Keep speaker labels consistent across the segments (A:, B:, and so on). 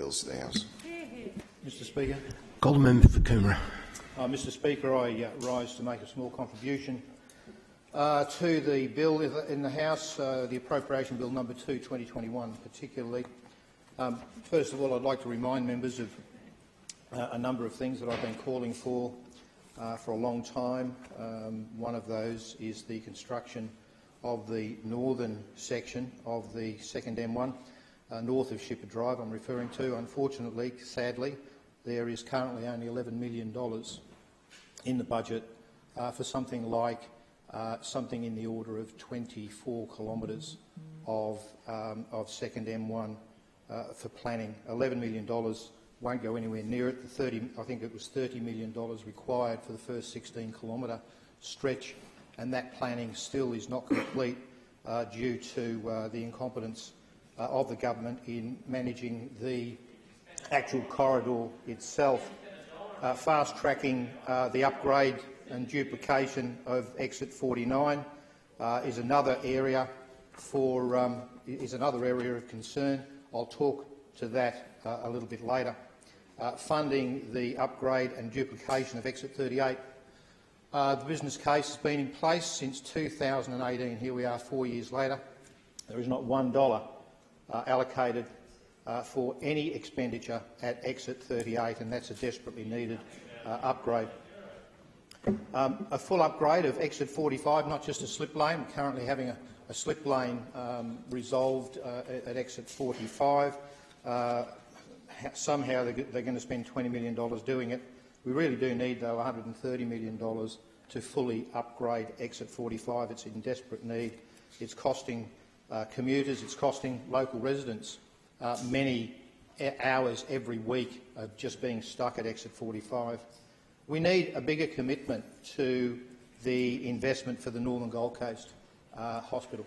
A: bills to the House.
B: Mr Speaker.
C: Golden member for Coomera.
B: Mr Speaker, I rise to make a small contribution to the bill in the House, the Appropriation Bill No. 2, 2021 particularly. First of all, I'd like to remind members of a number of things that I've been calling for a long time. One of those is the construction of the northern section of the second M1, north of Shipper Drive I'm referring to. Unfortunately, sadly, there is currently only $11 million in the budget for something like something in the order of 24 kilometres of second M1 for planning. $11 million won't go anywhere near it. I think it was $30 million required for the first 16-kilometre stretch, and that planning still is not complete due to the incompetence of the government in managing the actual corridor itself. Fast-tracking the upgrade and duplication of Exit 49 is another area of concern. I'll talk to that a little bit later. Funding the upgrade and duplication of Exit 38. The business case has been in place since 2018. Here we are 4 years later. There is not $1 allocated for any expenditure at Exit 38, and that's a desperately needed upgrade. A full upgrade of Exit 45, not just a slip lane. We're currently having a slip lane resolved at Exit 45. Somehow they're going to spend $20 million doing it. We really do need, though, $130 million to fully upgrade Exit 45. It's in desperate need. It's costing commuters, it's costing local residents many hours every week of just being stuck at Exit 45. We need a bigger commitment to the investment for the Northern Gold Coast Hospital.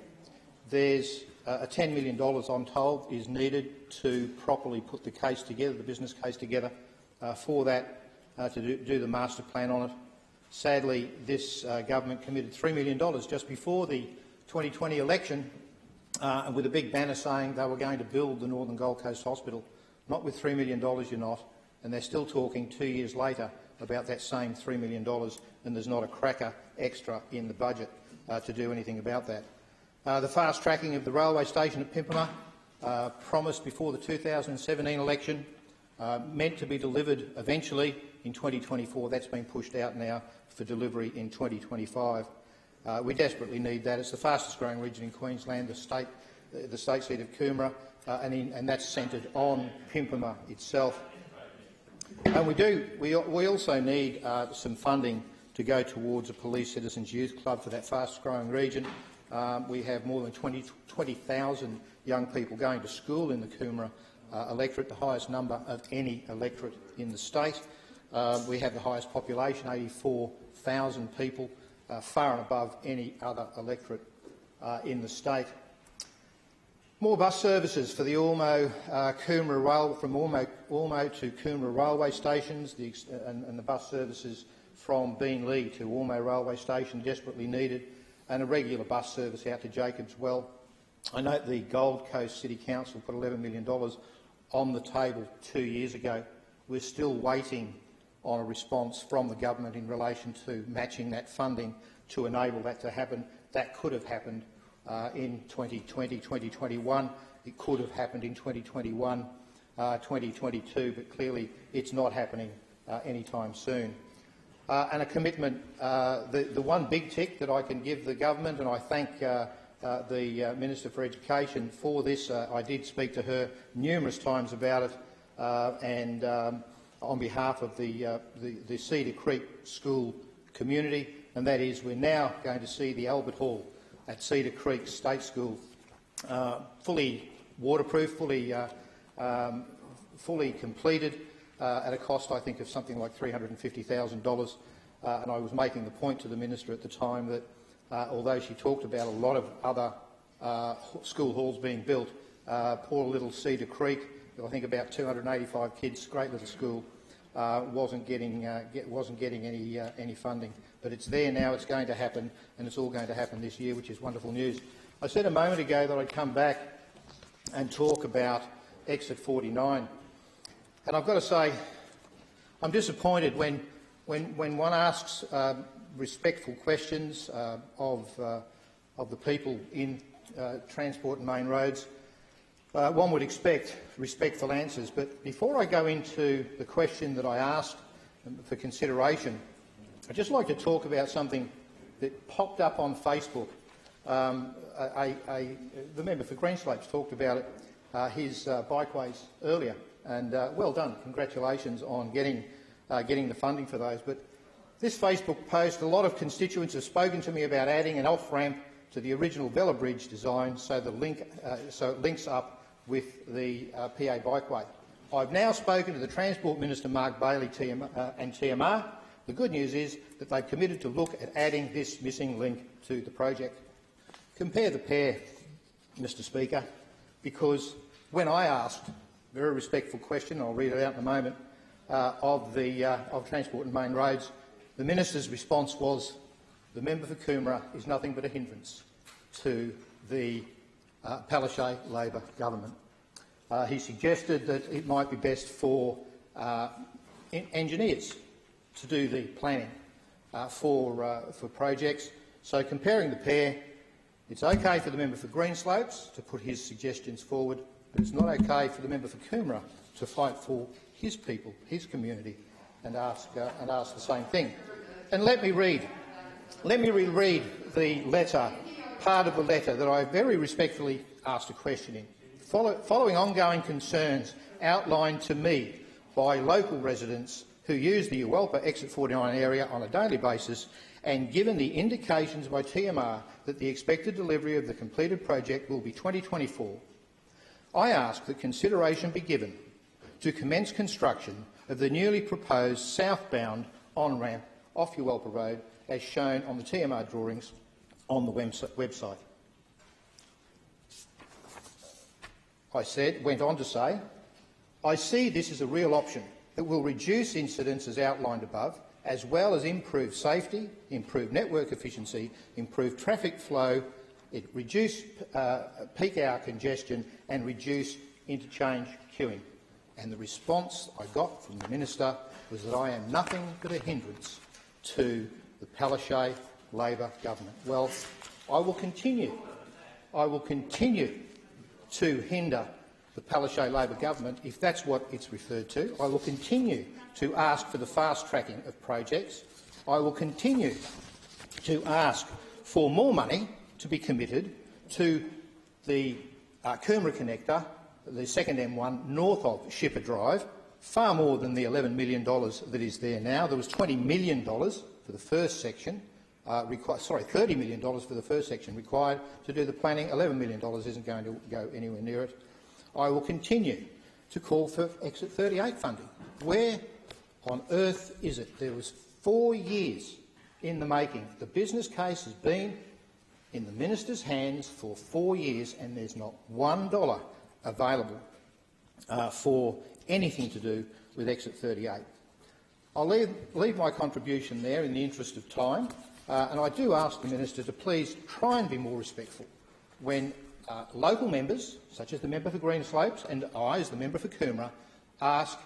B: There's $10 million, I'm told, is needed to properly put the case together, the business case together for that, to do the master plan on it. Sadly, this government committed $3 million just before the 2020 election with a big banner saying they were going to build the Northern Gold Coast Hospital. Not with $3 million, you're not. And they're still talking 2 years later about that same $3 million, and there's not a cracker extra in the budget to do anything about that. The fast-tracking of the railway station at Pimpama, promised before the 2017 election, meant to be delivered eventually in 2024. That's been pushed out now for delivery in 2025. We desperately need that. It's the fastest-growing region in Queensland, the state seat of Coomera, and that's centred on Pimpama itself. And we also need some funding to go towards a police citizens youth club for that fast-growing region. We have more than 20,000 young people going to school in the Coomera electorate, the highest number of any electorate in the state. We have the highest population, 84,000 people, far and above any other electorate in the state. More bus services for the Ormo-Coomera rail, from Ormo to Coomera railway stations, and the bus services from Beenleigh to Ormo railway station, desperately needed, and a regular bus service out to Jacobs Well. I note the Gold Coast City Council put $11 million on the table 2 years ago. We're still waiting on a response from the government in relation to matching that funding to enable that to happen. That could have happened in 2020, 2021. It could have happened in 2021, 2022, but clearly it's not happening anytime soon. And a commitment, the one big tick that I can give the government, and I thank the Minister for Education for this. I did speak to her numerous times about it, and on behalf of the Cedar Creek school community, and that is we're now going to see the Albert Hall at Cedar Creek State School fully waterproof, fully completed at a cost, I think, of something like $350,000. And I was making the point to the Minister at the time that although she talked about a lot of other school halls being built, poor little Cedar Creek, I think about 285 kids, great little school, wasn't getting any funding. But it's there now, it's going to happen, and it's all going to happen this year, which is wonderful news. I said a moment ago that I'd come back and talk about Exit 49. And I've got to say, I'm disappointed when one asks respectful questions of the people in transport and main roads. One would expect respectful answers. But before I go into the question that I asked for consideration, I'd just like to talk about something that popped up on Facebook. The member for Greenslopes talked about it, his bikeways earlier, and well done. Congratulations on getting the funding for those. But this Facebook post, a lot of constituents have spoken to me about adding an off-ramp to the original Vella Bridge design so it links up with the PA bikeway. I've now spoken to the Transport Minister, Mark Bailey, and TMR. The good news is that they've committed to look at adding this missing link to the project. Compare the pair, Mr Speaker, because when I asked a very respectful question, I'll read it out in a moment, of Transport and Main Roads, the Minister's response was the member for Coomera is nothing but a hindrance to the Palaszczuk Labor government. He suggested that it might be best for engineers to do the planning for projects. So comparing the pair, it's okay for the member for Greenslopes to put his suggestions forward, but it's not okay for the member for Coomera to fight for his people, his community, and ask the same thing. And let me reread the letter, part of the letter that I very respectfully asked a question in. Following ongoing concerns outlined to me by local residents who use the Uwalpa Exit 49 area on a daily basis, and given the indications by TMR that the expected delivery of the completed project will be 2024, I ask that consideration be given to commence construction of the newly proposed southbound on-ramp off Uwalpa Road as shown on the TMR drawings on the website. Went on to say, I see this as a real option that will reduce incidents as outlined above, as well as improve safety, improve network efficiency, improve traffic flow, reduce peak hour congestion and reduce interchange queuing. And the response I got from the Minister was that I am nothing but a hindrance to the Palaszczuk Labor government. Well, I will continue to hinder the Palaszczuk Labor government if that's what it's referred to. I will continue to ask for the fast-tracking of projects. I will continue to ask for more money to be committed to the Coomera connector, the second M1 north of Shipper Drive, far more than the $11 million that is there now. There was $20 million for the first section, $30 million for the first section required to do the planning. $11 million isn't going to go anywhere near it. I will continue to call for Exit 38 funding. Where on earth is it? There was 4 years in the making. The business case has been in the Minister's hands for 4 years and there's not $1 available for anything to do with Exit 38. I'll leave my contribution there in the interest of time, and I do ask the Minister to please try and be more respectful when local members, such as the member for Greenslopes and I, as the member for Coomera, ask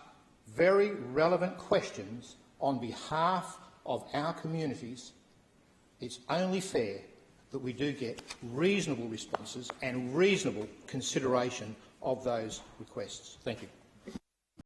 B: very relevant questions on behalf of our communities. It's only fair that we do get reasonable responses and reasonable consideration of those requests. Thank you.